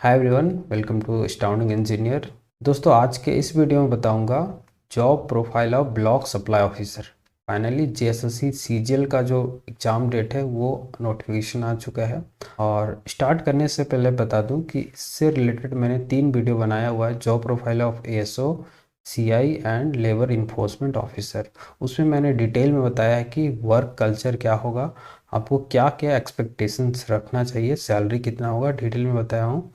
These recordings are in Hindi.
Hi everyone, welcome to astounding engineer. दोस्तों, आज के इस वीडियो में बताऊंगा job profile of block supply officer. Finally JSSC CGL का जो एग्ज़ाम डेट है वो नोटिफिकेशन आ चुका है। और स्टार्ट करने से पहले बता दूं कि इससे रिलेटेड मैंने 3 वीडियो बनाया हुआ है। Job profile of ASO, CI and labour enforcement officer. उसमें मैंने डिटेल में बताया है कि वर्क कल्चर क्या होगा, आपको क्या क्या एक्सपेक्टेशंस रखना चाहिए, सैलरी कितना होगा, डिटेल में बताया हूँ।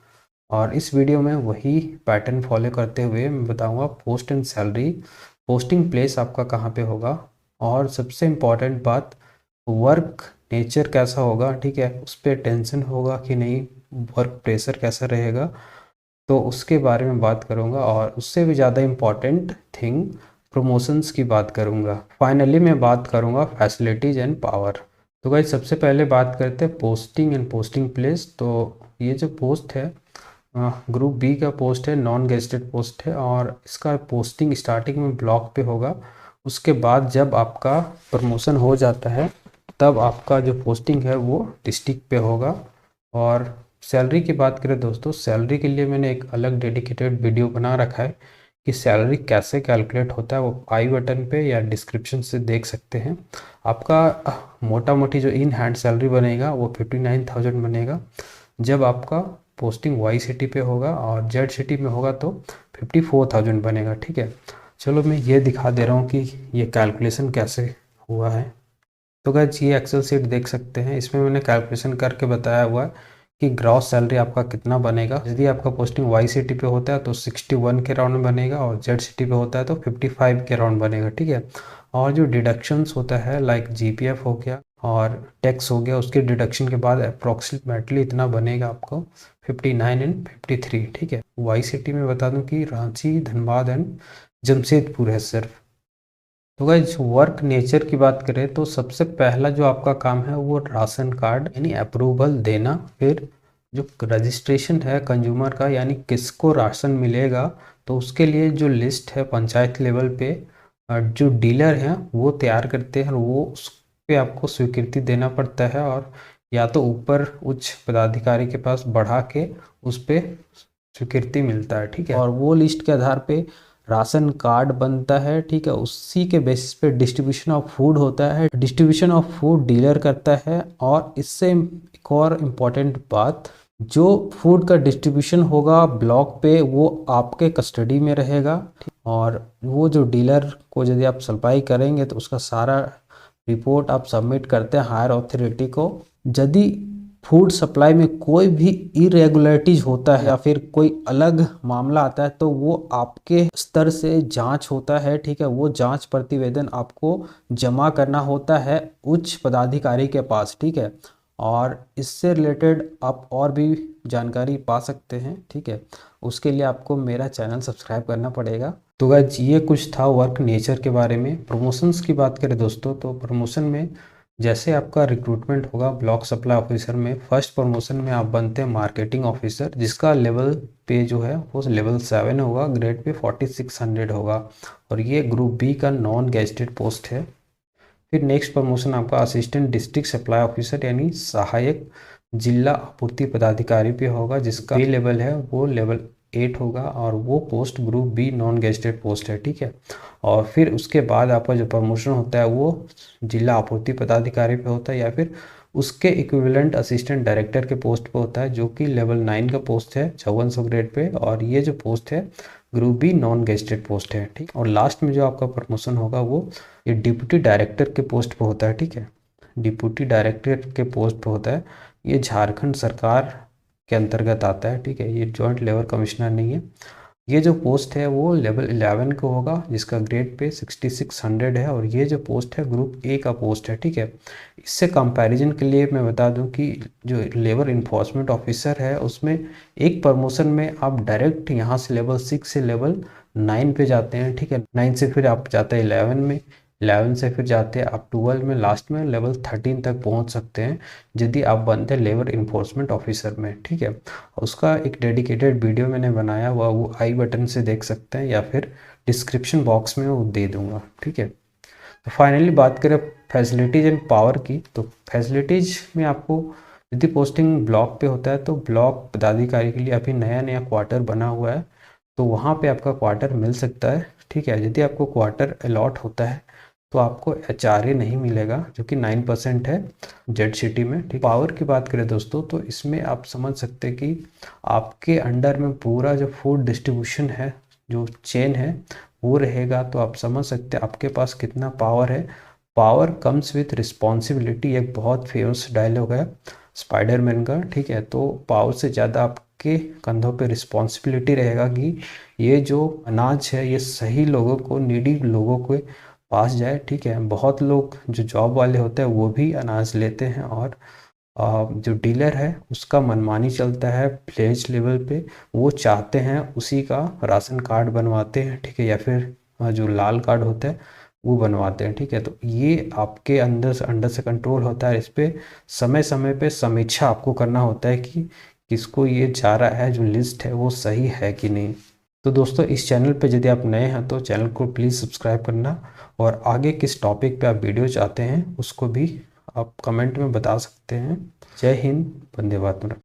और इस वीडियो में वही पैटर्न फॉलो करते हुए मैं बताऊंगा post and salary, posting place आपका कहाँ पे होगा, और सबसे इम्पॉर्टेंट बात वर्क नेचर कैसा होगा। ठीक है, उस पर टेंशन होगा कि नहीं, वर्क प्रेशर कैसा रहेगा, तो उसके बारे में बात करूंगा। और उससे भी ज़्यादा इम्पॉर्टेंट थिंग प्रमोशंस की बात करूंगा। फाइनली मैं बात करूंगा फैसिलिटीज़ एंड पावर। तो भाई सबसे पहले बात करते हैं पोस्टिंग एंड पोस्टिंग प्लेस। तो ये जो पोस्ट है ग्रुप बी का पोस्ट है, नॉन गेस्टेड पोस्ट है, और इसका पोस्टिंग स्टार्टिंग में ब्लॉक पे होगा। उसके बाद जब आपका प्रमोशन हो जाता है तब आपका जो पोस्टिंग है वो डिस्ट्रिक्ट पे होगा। और सैलरी की बात करें दोस्तों, सैलरी के लिए मैंने एक अलग डेडिकेटेड वीडियो बना रखा है कि सैलरी कैसे कैलकुलेट होता है। वो आई बटन पे या डिस्क्रिप्शन से देख सकते हैं। आपका मोटा मोटी जो इन हैंड सैलरी बनेगा वो 59,000 बनेगा जब आपका पोस्टिंग वाई सिटी पे होगा, और जेड सिटी में होगा तो 54,000 बनेगा। ठीक है, चलो मैं ये दिखा दे रहा हूँ कि ये कैलकुलेशन कैसे हुआ है। तो गाइस ये एक्सेल शीट देख सकते हैं, इसमें मैंने कैलकुलेशन करके बताया हुआ है कि ग्रॉस सैलरी आपका कितना बनेगा। यदि आपका पोस्टिंग वाई सिटी पे होता है तो 61 के राउंड में बनेगा, और जेड सिटी पे होता है तो 55 के राउंड बनेगा। ठीक है, और जो डिडक्शंस होता है लाइक जीपीएफ हो गया और टैक्स हो गया, उसके डिडक्शन के बाद अप्रॉक्सीमेटली इतना बनेगा आपको 59 एंड 53। ठीक है, वाई सिटी में बता दूं कि रांची, धनबाद एंड जमशेदपुर है सिर्फ। तो गाइस वर्क नेचर की बात करें तो सबसे पहला जो आपका काम है वो राशन कार्ड यानी अप्रूवल देना। फिर जो रजिस्ट्रेशन है कंज्यूमर का, यानी किसको राशन मिलेगा, तो उसके लिए जो लिस्ट है पंचायत लेवल पे जो डीलर हैं वो तैयार करते हैं, वो उस पे आपको स्वीकृति देना पड़ता है, और या तो ऊपर उच्च पदाधिकारी के पास बढ़ा के उस पे स्वीकृति मिलता है। ठीक है, और वो लिस्ट के आधार पे राशन कार्ड बनता है। ठीक है, उसी के बेसिस पे डिस्ट्रीब्यूशन ऑफ फूड होता है। डिस्ट्रीब्यूशन ऑफ फूड डीलर करता है। और इससे एक और इम्पॉर्टेंट बात, जो फूड का डिस्ट्रीब्यूशन होगा ब्लॉक पे वो आपके कस्टडी में रहेगा। और वो जो डीलर को यदि आप सप्लाई करेंगे तो उसका सारा रिपोर्ट आप सबमिट करते हैं हायर अथॉरिटी को। यदि फूड सप्लाई में कोई भी इरेगुलरिटीज होता है या फिर कोई अलग मामला आता है तो वो आपके स्तर से जांच होता है। ठीक है, वो जांच प्रतिवेदन आपको जमा करना होता है उच्च पदाधिकारी के पास। ठीक है, और इससे रिलेटेड आप और भी जानकारी पा सकते हैं। ठीक है, उसके लिए आपको मेरा चैनल सब्सक्राइब करना पड़ेगा। तो गाइस ये कुछ था वर्क नेचर के बारे में। प्रमोशंस की बात करें दोस्तों, तो प्रमोशन में जैसे आपका रिक्रूटमेंट होगा ब्लॉक सप्लाई ऑफिसर में, फर्स्ट प्रमोशन में आप बनते हैं मार्केटिंग ऑफिसर, जिसका लेवल पे जो है वो लेवल 7 होगा, ग्रेड पे 4600 होगा, और ये ग्रुप बी का नॉन गेस्टेड पोस्ट है। फिर नेक्स्ट प्रमोशन आपका असिस्टेंट डिस्ट्रिक्ट सप्लाई ऑफिसर यानी सहायक जिला आपूर्ति पदाधिकारी पे होगा, जिसका पे लेवल है वो लेवल 8 होगा, और वो post group B non gazetted post है। ठीक है, और फिर उसके बाद आपका जो प्रमोशन होता है वो जिला आपूर्ति पदाधिकारी पे होता है, या फिर उसके इक्विवेलेंट असिस्टेंट डायरेक्टर के पोस्ट पे होता है, जो कि लेवल 9 का पोस्ट है 5400 ग्रेड पे। और ये जो पोस्ट है group B non gazetted post है। ठीक, और लास्ट में जो आपका प्रमोशन होगा वो ये डिप्टी डायरेक्टर के पोस्ट पे होता है। ठीक है, डिप्टी डायरेक्टर के पोस्ट पे होता है। ये झारखंड सरकार के अंतर्गत आता है। ठीक है, ये जॉइंट लेबर कमिश्नर नहीं है। ये जो पोस्ट है वो लेवल 11 का होगा, जिसका ग्रेड पे 6600 है, और ये जो पोस्ट है ग्रुप ए का पोस्ट है। ठीक है, इससे कंपैरिजन के लिए मैं बता दूं कि जो लेबर इन्फोर्समेंट ऑफिसर है उसमें एक प्रमोशन में आप डायरेक्ट यहाँ से लेवल 6 से लेवल 9 पे जाते हैं। ठीक है, 9 से फिर आप जाते हैं 11 में, 11 से फिर जाते हैं आप 12 में, लास्ट में लेवल 13 तक पहुंच सकते हैं यदि आप बनते हैं लेबर इन्फोर्समेंट ऑफिसर में। ठीक है, उसका एक डेडिकेटेड वीडियो मैंने बनाया हुआ, वो आई बटन से देख सकते हैं या फिर डिस्क्रिप्शन बॉक्स में वो दे दूंगा। ठीक है, तो फाइनली बात करें फैसिलिटीज़ एंड पावर की, तो फैसिलिटीज़ में आपको यदि पोस्टिंग ब्लॉक पे होता है तो ब्लॉक पदाधिकारी के लिए अभी नया नया क्वार्टर बना हुआ है, तो वहाँ पे आपका क्वार्टर मिल सकता है। ठीक है, यदि आपको क्वार्टर अलॉट होता है तो आपको HRA नहीं मिलेगा, जो कि 9% है जेड सिटी में। ठीक, पावर की बात करें दोस्तों तो इसमें आप समझ सकते हैं कि आपके अंडर में पूरा जो फूड डिस्ट्रीब्यूशन है, जो चेन है, वो रहेगा। तो आप समझ सकते हैं आपके पास कितना पावर है। पावर कम्स विथ रिस्पॉन्सिबिलिटी, एक बहुत फेमस डायलॉग है स्पाइडरमैन का। ठीक है, तो पावर से ज़्यादा आपके कंधों पे रिस्पॉन्सिबिलिटी रहेगा कि ये जो अनाज है ये सही लोगों को, नीडी लोगों के पास जाए। ठीक है, बहुत लोग जो जॉब वाले होते हैं वो भी अनाज लेते हैं, और जो डीलर है उसका मनमानी चलता है विलेज लेवल पे। वो चाहते हैं उसी का राशन कार्ड बनवाते हैं। ठीक है, या फिर जो लाल कार्ड होता है वो बनवाते हैं। ठीक है, तो ये आपके अंदर से कंट्रोल होता है। इस पे समय समय पे समीक्षा आपको करना होता है कि किसको ये जा रहा है, जो लिस्ट है वो सही है कि नहीं। तो दोस्तों इस चैनल पे यदि आप नए हैं तो चैनल को प्लीज़ सब्सक्राइब करना, और आगे किस टॉपिक पे आप वीडियो चाहते हैं उसको भी आप कमेंट में बता सकते हैं। जय हिंद, वंदे मातरम।